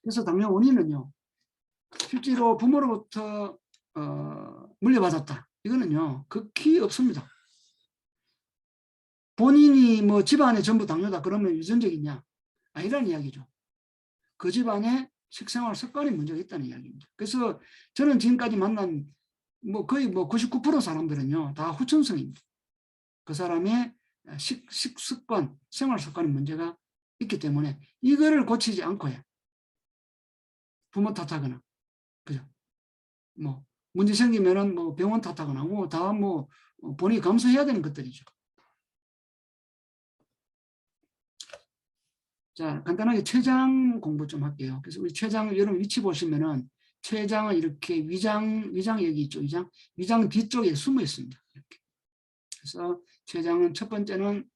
그래서 당뇨 원인은요, 실제로 부모로부터 물려받았다. 이거는요, 극히 없습니다. 본인이 뭐 집안에 전부 당뇨다 그러면 유전적이냐? 아니라는 이야기죠. 그 집안에 식생활 습관이 문제가 있다는 이야기입니다. 그래서 저는 지금까지 만난 뭐 거의 뭐 99% 사람들은요, 다 후천성입니다. 그 사람의 식습관, 생활 습관이 문제가 있기 때문에 이거를 고치지 않고야 부모 탓하거나, 그죠? 뭐 문제 생기면은 뭐 병원 탓하거나 뭐 다 뭐 본인이 감수해야 되는 것들이죠. 자, 간단하게 췌장 공부 좀 할게요. 그래서 우리 췌장 여러분 위치 보시면은 췌장은 이렇게 위장 여기 있죠. 위장 뒤쪽에 숨어 있습니다. 이렇게. 그래서 췌장은 첫 번째는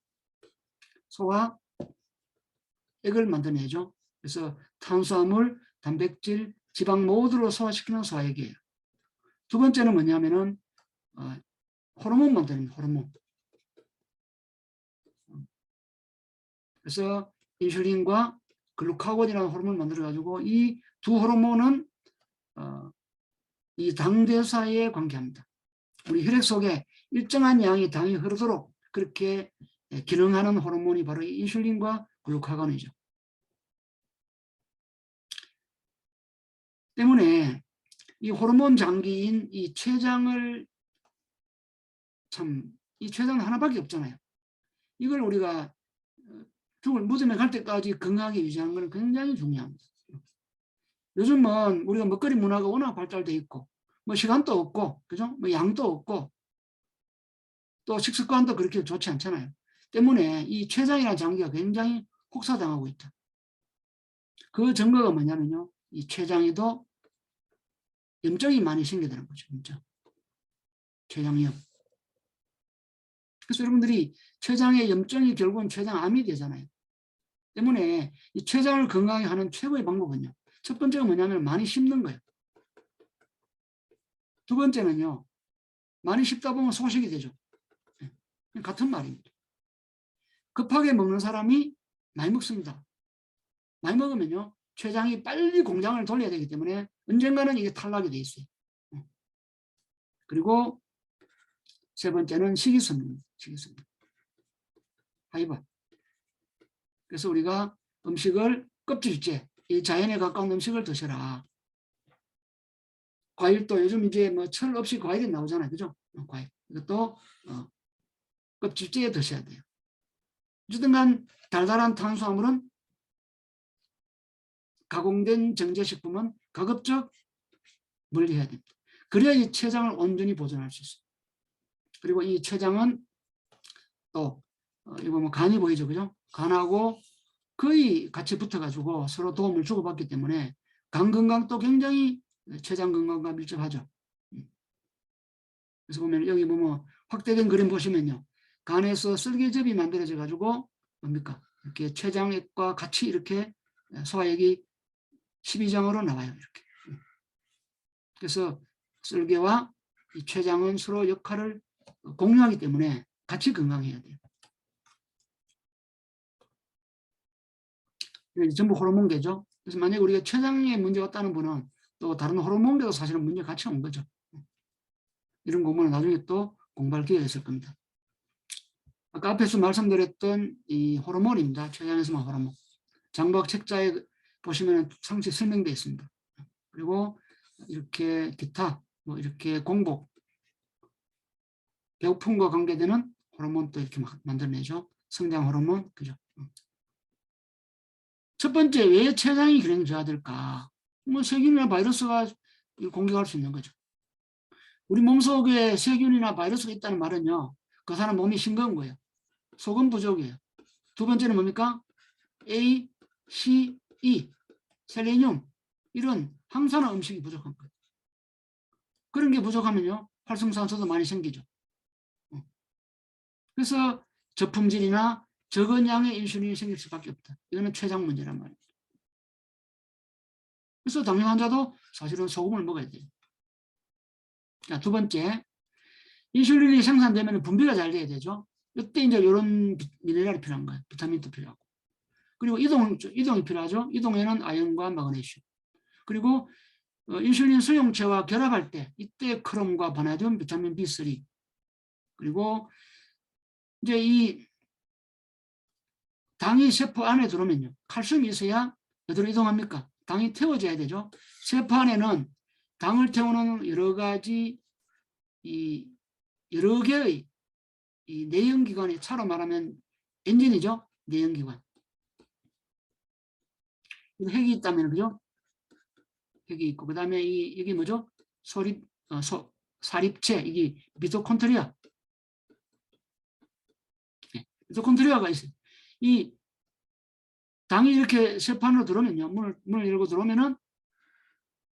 소화 액을 만들어내죠. 그래서 탄수화물, 단백질, 지방 모두를 소화시키는 소화액이에요. 두 번째는 뭐냐면은 호르몬 만드는 호르몬. 그래서 인슐린과 글루카곤이라는 호르몬을 만들어가지고 이 두 호르몬은 이 당대사에 관계합니다. 우리 혈액 속에 일정한 양의 당이 흐르도록 그렇게 기능하는 호르몬이 바로 이 인슐린과 글루카곤이죠. 때문에 이 호르몬 장기인 이 췌장을 이 췌장은 하나밖에 없잖아요. 이걸 우리가 죽을 무덤에 갈 때까지 건강하게 유지하는 것은 굉장히 중요합니다. 요즘은 우리가 먹거리 문화가 워낙 발달돼 있고 뭐 시간도 없고 그죠? 뭐 양도 없고 또 식습관도 그렇게 좋지 않잖아요. 때문에 이 췌장이라는 장기가 굉장히 혹사당하고 있다. 그 증거가 뭐냐면요, 이 췌장에도 염증이 많이 생기더라는 거죠. 염증. 췌장염. 그래서 여러분들이 췌장의 염증이 결국은 췌장암이 되잖아요. 때문에 이 췌장을 건강하게 하는 최고의 방법은요, 첫 번째가 뭐냐면 많이 씹는 거예요. 두 번째는요, 많이 씹다 보면 소식이 되죠. 같은 말입니다. 급하게 먹는 사람이 많이 먹습니다. 많이 먹으면요, 췌장이 빨리 공장을 돌려야 되기 때문에 언젠가는 이게 탈락이 돼 있어요. 그리고 세 번째는 식이섬유입니다. 식이섬유. 파이버. 그래서 우리가 음식을 껍질째, 이 자연에 가까운 음식을 드셔라. 과일도 요즘 이제 뭐 철 없이 과일이 나오잖아요. 그죠? 과일. 이것도 껍질째 드셔야 돼요. 어쨌든 간 달달한 탄수화물은 가공된 정제식품은 가급적 멀리해야 됩니다. 그래야 이 췌장을 온전히 보존할 수 있어요. 그리고 이 췌장은 또 이거 뭐 간이 보이죠, 그죠? 간하고 거의 같이 붙어가지고 서로 도움을 주고받기 때문에 간 건강도 굉장히 췌장 건강과 밀접하죠. 그래서 보면 여기 뭐 확대된 그림 보시면요, 간에서 쓸개즙이 만들어져 가지고 뭡니까? 이렇게 췌장액과 같이 이렇게 소화액이 12장으로 나와요. 이렇게. 그래서 쓸개와 이 췌장은 서로 역할을 공유하기 때문에 같이 건강해야 돼요. 전부 호르몬계죠. 그래서 만약에 우리가 췌장에 문제가 없다는 분은 또 다른 호르몬계도 사실은 문제가 같이 온 거죠. 이런 공부는 나중에 또 공부할 기회가 있을 겁니다. 아까 앞에서 말씀드렸던 이 호르몬입니다. 췌장에서만 호르몬. 장부학 책자에 보시면 상세히 설명되어 있습니다. 그리고 이렇게 기타, 뭐 이렇게 공복, 배고픔과 관계되는 호르몬도 이렇게 만들어내죠. 성장 호르몬, 그죠? 첫 번째, 왜 췌장이 기능이 저하될까? 뭐 세균이나 바이러스가 공격할 수 있는 거죠. 우리 몸속에 세균이나 바이러스가 있다는 말은요, 그 사람 몸이 싱거운 거예요. 소금 부족이에요. 두 번째는 뭡니까? A, C, E, 셀레늄, 이런 항산화 음식이 부족한 거예요. 그런 게 부족하면요, 활성산소도 많이 생기죠. 그래서 저품질이나 적은 양의 인슐린이 생길 수밖에 없다. 이거는 췌장 문제란 말입니다. 그래서 당뇨 환자도 사실은 소금을 먹어야 돼요. 자, 두 번째, 인슐린이 생산되면 분비가 잘 돼야 되죠. 이때 이제 이런 미네랄이 필요한 거예요. 비타민도 필요하고. 그리고 이동이 필요하죠. 이동에는 아연과 마그네슘. 그리고 인슐린 수용체와 결합할 때 이때 크롬과 바나디움, 비타민 B3. 그리고 이제 이 당이 세포 안에 들어오면요. 칼슘이 있어야 어디로 이동합니까? 당이 태워져야 되죠. 세포 안에는 당을 태우는 여러 가지 여러 개의 이 내연기관이 차로 말하면 엔진이죠. 내연기관. 핵이 있다면 그죠? 핵이 있고 그 다음에 이게 뭐죠? 사립체 이게 미토콘드리아. 네, 미토콘드리아가 있어요. 이 당이 이렇게 세포 안으로 들어오면요. 문을 열고 들어오면은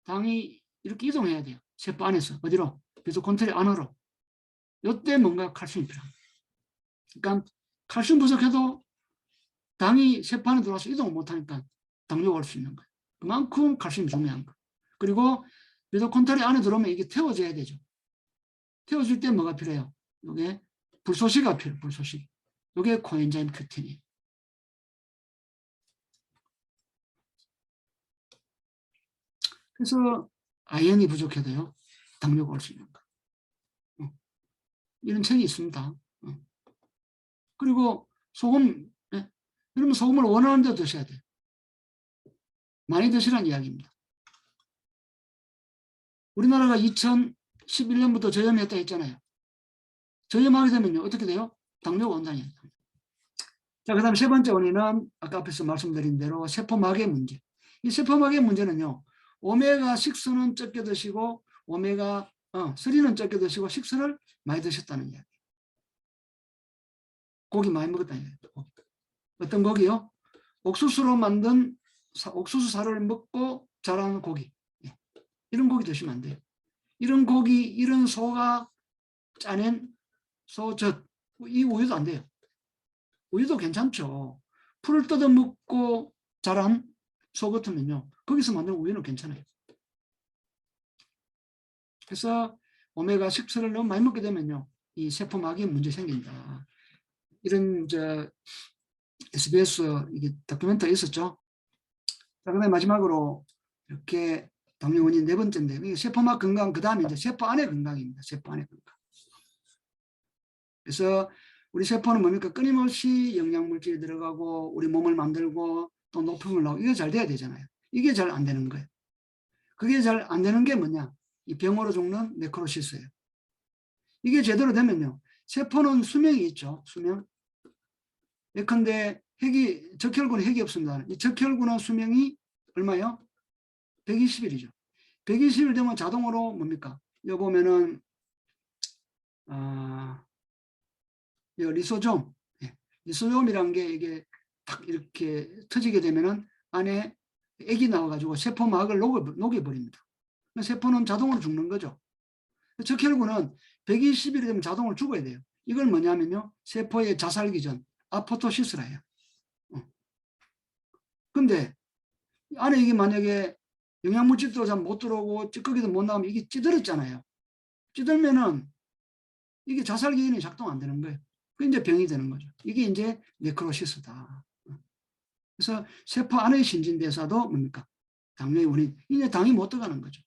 당이 이렇게 이동해야 돼요. 세포 안에서 어디로? 미토콘드리아 안으로. 이때 뭔가 칼슘이 필요합니다. 그러니까 칼슘 부족해도 당이 세포 안에 들어와서 이동을 못하니까 당뇨가 올 수 있는 거예요. 그만큼 칼슘이 중요한 거예요. 그리고 미토콘드리아 안에 들어오면 이게 태워져야 되죠. 태워질 때 뭐가 필요해요? 이게 불소식이 필요해요. 불소식. 이게 코엔자임 Q10이에요. 그래서 아연이 부족해도요. 당뇨가 올 수 있는 거예요. 이런 책이 있습니다. 그리고 소금, 네? 그러면 소금을 원하는 대로 드셔야 돼요. 많이 드시라는 이야기입니다. 우리나라가 2011년부터 저염했다 했잖아요. 저염하게 되면 어떻게 돼요? 당뇨가 온다는 얘기입니다. 자, 그 다음 세 번째 원인은 아까 앞에서 말씀드린 대로 세포막의 문제. 이 세포막의 문제는요. 오메가6는 적게 드시고 오메가3는 적게 드시고 6를 많이 드셨다는 이야기. 고기 많이 먹었다는 이야기. 어떤 고기요? 옥수수로 만든 옥수수살을 먹고 자란 고기. 이런 고기 드시면 안 돼요. 이런 고기, 이런 소가 짜낸 소젓, 이 우유도 안 돼요. 우유도 괜찮죠. 풀을 뜯어 먹고 자란 소 같으면요. 거기서 만든 우유는 괜찮아요. 그래서 오메가6를 너무 많이 먹게 되면요. 이 세포막에 문제 생긴다. 이런 SBS 이게 다큐멘터리 있었죠. 자, 그다음에 마지막으로 이렇게 당뇨 원인 네 번째인데 이게 세포막 건강 그 다음에 이제 세포 안의 건강입니다. 세포 안의 건강. 그래서 우리 세포는 뭡니까? 끊임없이 영양물질이 들어가고 우리 몸을 만들고 또 높임을 나오고 이게 잘 돼야 되잖아요. 이게 잘 안 되는 거예요. 그게 잘 안 되는 게 뭐냐? 이 병으로 죽는 네크로시스예요. 이게 제대로 되면요. 세포는 수명이 있죠. 수명. 예컨대 적혈군에 핵이 없습니다. 이 적혈군의 수명이 얼마요? 120일이죠. 120일 되면 자동으로 뭡니까? 여기 보면은 리소좀, 리소좀이란 게 이게 딱 이렇게 터지게 되면은 안에 액이 나와가지고 세포막을 녹여버립니다. 세포는 자동으로 죽는 거죠. 적혈구는 120일이 되면 자동으로 죽어야 돼요. 이걸 뭐냐면요. 세포의 자살기전, 아포토시스라 해요. 근데 안에 이게 만약에 영양물질도 잘 못 들어오고 찌꺼기도 못 나오면 이게 찌들었잖아요. 찌들면은 이게 자살기전이 작동 안 되는 거예요. 그 이제 병이 되는 거죠. 이게 이제 네크로시스다. 그래서 세포 안의 신진대사도 뭡니까? 당뇨의 원인. 이제 당이 못 들어가는 거죠.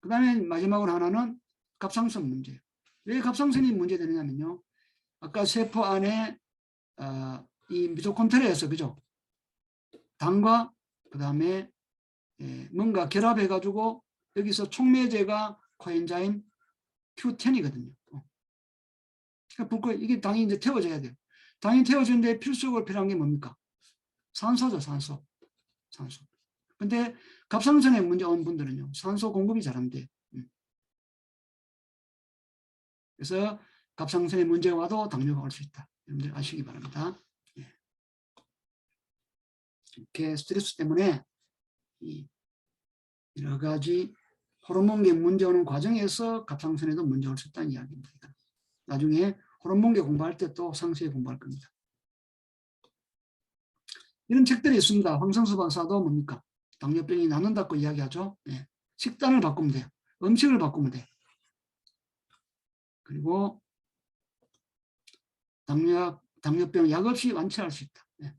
그 다음에 마지막으로 하나는 갑상선 문제예요. 왜 갑상선이 문제되느냐면요. 아까 세포 안에 이 미토콘드리아에서 그죠? 당과 그 다음에 뭔가 결합해가지고 여기서 촉매제가 코엔자임 Q10이거든요. 그러니까 이게 당이 이제 태워져야 돼요. 당이 태워지는데 필수적으로 필요한 게 뭡니까? 산소죠, 산소. 산소. 근데 갑상선에 문제 온 분들은요, 산소 공급이 잘 안 돼요. 그래서 갑상선에 문제가 와도 당뇨가 올 수 있다. 여러분들 아시기 바랍니다. 이렇게 스트레스 때문에 여러 가지 호르몬계 문제 오는 과정에서 갑상선에도 문제 올 수 있다는 이야기입니다. 나중에 호르몬계 공부할 때 또 상세히 공부할 겁니다. 이런 책들이 있습니다. 황성수 박사도 뭡니까? 당뇨병이 낫는다고 이야기하죠. 네. 식단을 바꾸면 돼요. 음식을 바꾸면 돼요. 그리고 당뇨병 약 없이 완치할 수 있다. 네.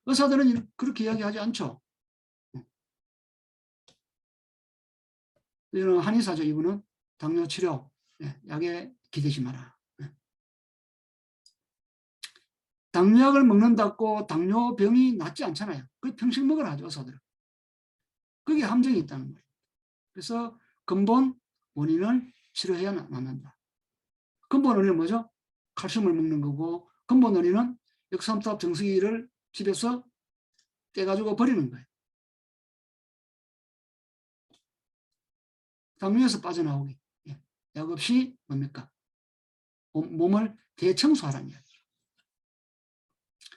의사들은 그렇게 이야기하지 않죠. 이거는 한의사죠. 이분은 당뇨 치료, 약에 기대지 마라. 당뇨약을 먹는다고 당뇨병이 낫지 않잖아요. 그 평생 먹으라 하죠. 의사들은. 그게 함정이 있다는 거예요. 그래서 근본 원인을 치료해야 낫는다. 근본 원인은 뭐죠? 칼슘을 먹는 거고, 근본 원인은 역삼탑 정수기를 집에서 떼가지고 버리는 거예요. 당뇨에서 빠져나오기. 약 없이 뭡니까? 몸을 대청소하라는 이야기죠.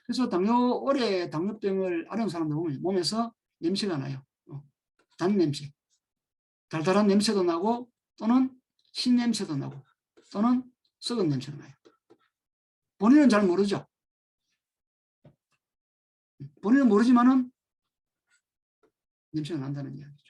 그래서 오래 당뇨병을 앓은 사람들 보면 몸에서 냄새가 나요. 단 냄새. 달달한 냄새도 나고 또는 신 냄새도 나고 또는 썩은 냄새도 나요. 본인은 잘 모르죠. 본인은 모르지만은 냄새가 난다는 이야기죠.